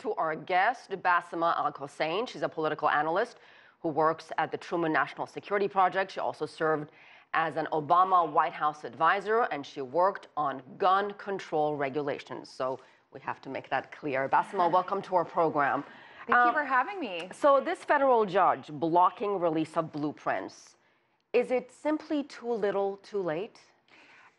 to our guest, Bassima Alghussein. She's a political analyst who works at the Truman National Security Project. She also served as an Obama White House advisor, and she worked on gun control regulations. So we have to make that clear. Bassima, welcome to our program. Thank you for having me. So this federal judge blocking release of blueprints, is it simply too little, too late?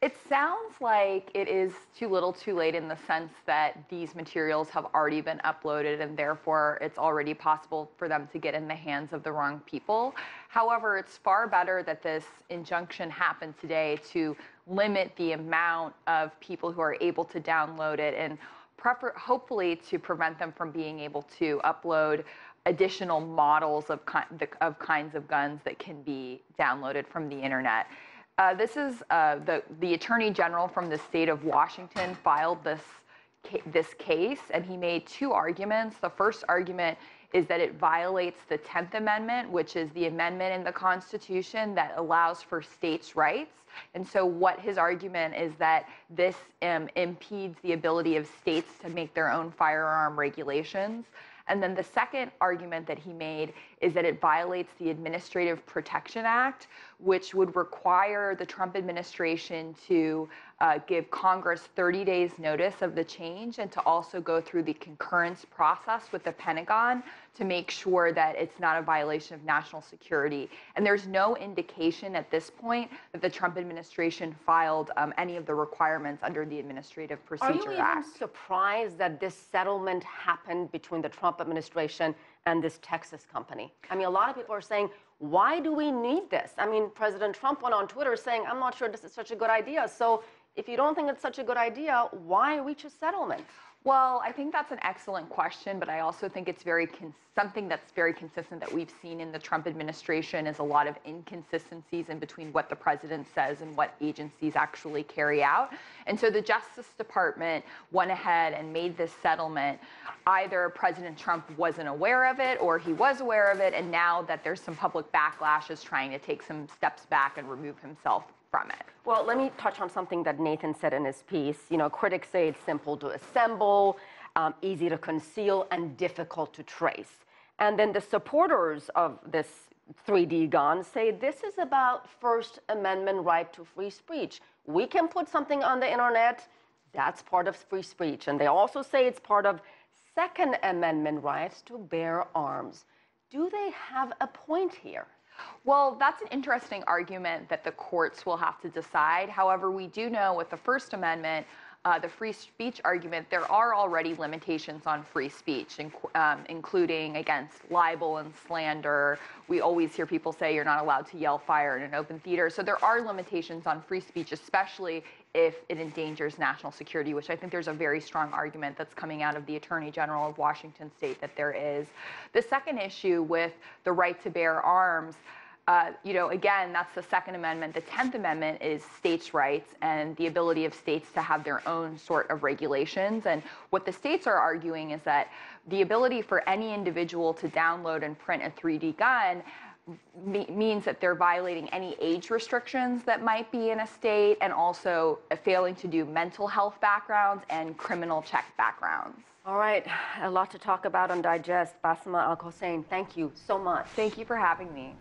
It sounds like it is too little too late in the sense that these materials have already been uploaded and therefore it's already possible for them to get in the hands of the wrong people. However, it's far better that this injunction happened today to limit the amount of people who are able to download it and hopefully to prevent them from being able to upload additional models of kinds of guns that can be downloaded from the internet. This is the Attorney General from the state of Washington filed this case, and he made two arguments. The first argument is that it violates the 10th Amendment, which is the amendment in the Constitution that allows for states' rights. And so what his argument is that this impedes the ability of states to make their own firearm regulations. And then the second argument that he made is that it violates the Administrative Protection Act, which would require the Trump administration to give Congress 30 days notice of the change and to also go through the concurrence process with the Pentagon to make sure that it's not a violation of national security. And there's no indication at this point that the Trump administration filed any of the requirements under the Administrative Procedure Act. Are you even surprised that this settlement happened between the Trump administration and this Texas company? I mean, a lot of people are saying, why do we need this? I mean, President Trump went on Twitter saying, I'm not sure this is such a good idea. So if you don't think it's such a good idea, why reach a settlement? Well, I think that's an excellent question, but I also think it's something that's very consistent that we've seen in the Trump administration is a lot of inconsistencies in between what the president says and what agencies actually carry out. And so the Justice Department went ahead and made this settlement. Either President Trump wasn't aware of it or he was aware of it, and now that there's some public backlash is trying to take some steps back and remove himself from it. Well, let me touch on something that Nathan said in his piece. You know, critics say it's simple to assemble, easy to conceal, and difficult to trace. And then the supporters of this 3D gun say this is about First Amendment right to free speech. We can put something on the internet, that's part of free speech. And they also say it's part of Second Amendment rights to bear arms. Do they have a point here? Well, that's an interesting argument that the courts will have to decide. However, we do know with the First Amendment, the free speech argument, there are already limitations on free speech, including against libel and slander. We always hear people say you're not allowed to yell fire in an open theater. So there are limitations on free speech, especially if it endangers national security, which I think there's a very strong argument that's coming out of the Attorney General of Washington State that there is. The second issue with the right to bear arms, you know, again, that's the Second Amendment. The 10th Amendment is states' rights and the ability of states to have their own sort of regulations. And what the states are arguing is that the ability for any individual to download and print a 3D gun means that they're violating any age restrictions that might be in a state and also failing to do mental health backgrounds and criminal check backgrounds. All right, a lot to talk about and digest. Bassima Alghussein, thank you so much. Thank you for having me.